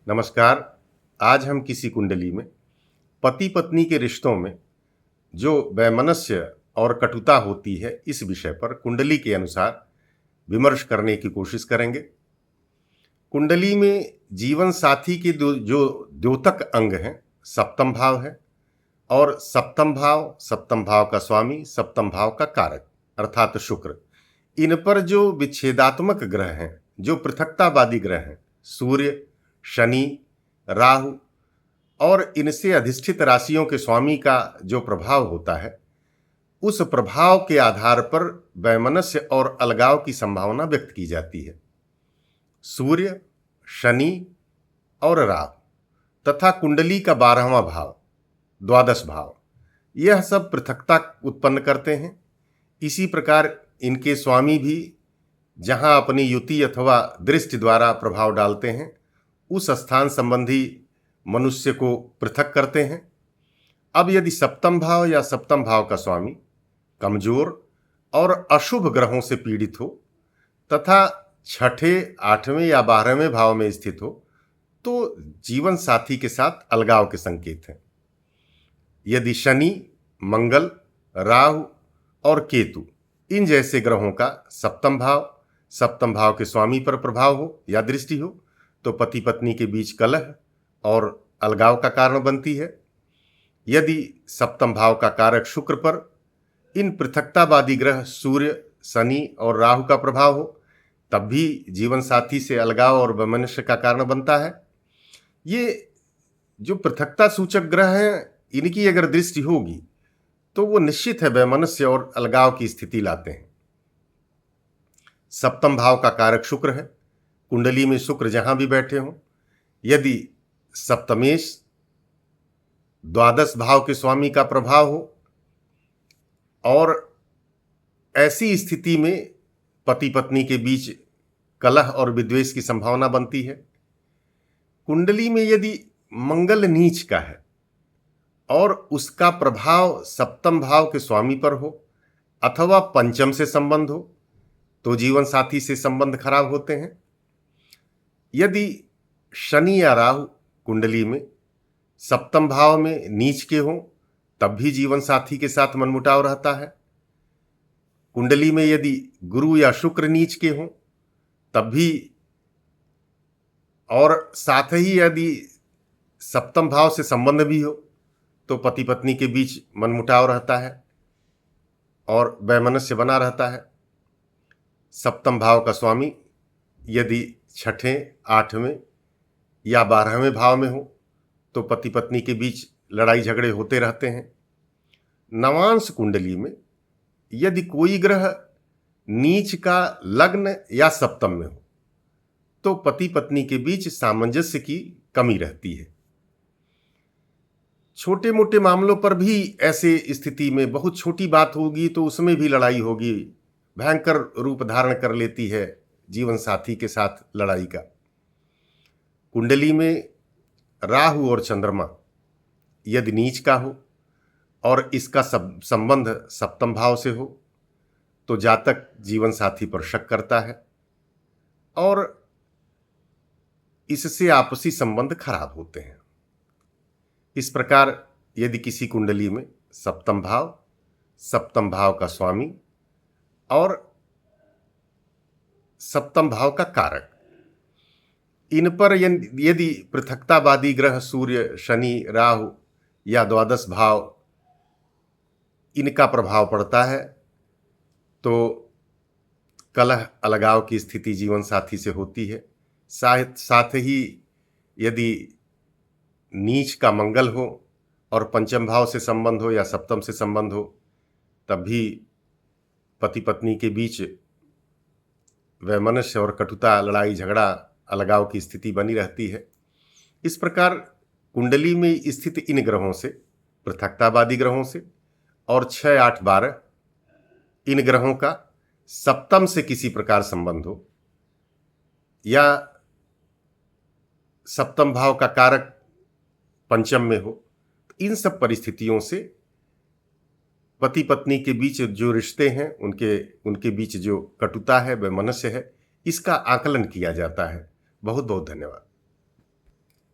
नमस्कार। आज हम किसी कुंडली में पति पत्नी के रिश्तों में जो वैमनस्य और कटुता होती है इस विषय पर कुंडली के अनुसार विमर्श करने की कोशिश करेंगे। कुंडली में जीवन साथी के जो द्योतक अंग हैं सप्तम भाव है और सप्तम भाव का स्वामी, सप्तम भाव का कारक अर्थात शुक्र। इन पर जो विच्छेदात्मक ग्रह हैं, जो पृथकतावादी ग्रह हैं, सूर्य, शनि, राहु और इनसे अधिष्ठित राशियों के स्वामी का जो प्रभाव होता है, उस प्रभाव के आधार पर वैमनस्य और अलगाव की संभावना व्यक्त की जाती है। सूर्य, शनि और राहु तथा कुंडली का 12वां भाव, द्वादश भाव, यह सब पृथकता उत्पन्न करते हैं। इसी प्रकार इनके स्वामी भी जहां अपनी युति अथवा दृष्टि द्वारा प्रभाव डालते हैं, उस स्थान संबंधी मनुष्य को पृथक करते हैं। अब यदि सप्तम भाव या सप्तम भाव का स्वामी कमजोर और अशुभ ग्रहों से पीड़ित हो तथा छठे, आठवें या 12वें भाव में स्थित हो तो जीवन साथी के साथ अलगाव के संकेत हैं। यदि शनि, मंगल, राहु और केतु इन जैसे ग्रहों का सप्तम भाव के स्वामी पर प्रभाव हो या दृष्टि हो तो पति पत्नी के बीच कलह और अलगाव का कारण बनती है। यदि सप्तम भाव का कारक शुक्र पर इन पृथकतावादी ग्रह सूर्य, शनि और राहु का प्रभाव हो तब भी जीवन साथी से अलगाव और वैमनस्य का कारण बनता है। ये जो पृथकता सूचक ग्रह हैं, इनकी अगर दृष्टि होगी तो वो निश्चित है वैमनस्य और अलगाव की स्थिति लाते हैं। सप्तम भाव का कारक शुक्र है। कुंडली में शुक्र जहां भी बैठे हों, यदि सप्तमेश द्वादश भाव के स्वामी का प्रभाव हो और ऐसी स्थिति में पति पत्नी के बीच कलह और विद्वेष की संभावना बनती है। कुंडली में यदि मंगल नीच का है और उसका प्रभाव सप्तम भाव के स्वामी पर हो अथवा पंचम से संबंध हो तो जीवन साथी से संबंध खराब होते हैं। यदि शनि या राहु कुंडली में सप्तम भाव में नीच के हों तब भी जीवन साथी के साथ मनमुटाव रहता है। कुंडली में यदि गुरु या शुक्र नीच के हों तब भी, और साथ ही यदि सप्तम भाव से संबंध भी हो तो पति पत्नी के बीच मनमुटाव रहता है और वैमनस्य बना रहता है। सप्तम भाव का स्वामी यदि छठे, आठवें या 12वें भाव में हो तो पति पत्नी के बीच लड़ाई झगड़े होते रहते हैं। नवांश कुंडली में यदि कोई ग्रह नीच का लग्न या सप्तम में हो तो पति पत्नी के बीच सामंजस्य की कमी रहती है। छोटे मोटे मामलों पर भी ऐसे स्थिति में बहुत छोटी बात होगी तो उसमें भी लड़ाई होगी, भयंकर रूप धारण कर लेती है जीवन साथी के साथ लड़ाई का। कुंडली में राहु और चंद्रमा यदि नीच का हो और इसका संबंध सप्तम भाव से हो तो जातक जीवन साथी पर शक करता है और इससे आपसी संबंध खराब होते हैं। इस प्रकार यदि किसी कुंडली में सप्तम भाव का स्वामी और सप्तम भाव का कारक, इन पर यदि पृथकतावादी ग्रह सूर्य, शनि, राहु या द्वादश भाव इनका प्रभाव पड़ता है तो कलह अलगाव की स्थिति जीवन साथी से होती है। साथ ही यदि नीच का मंगल हो और पंचम भाव से संबंध हो या सप्तम से संबंध हो तब भी पति पत्नी के बीच वैमनस्य और कटुता, लड़ाई झगड़ा, अलगाव की स्थिति बनी रहती है। इस प्रकार कुंडली में स्थित इन ग्रहों से, पृथकतावादी ग्रहों से और 6, 8, 12 इन ग्रहों का सप्तम से किसी प्रकार संबंध हो या सप्तम भाव का कारक पंचम में हो, इन सब परिस्थितियों से पति पत्नी के बीच जो रिश्ते हैं उनके बीच जो कटुता है, वैमनस्य है, इसका आकलन किया जाता है। बहुत बहुत धन्यवाद।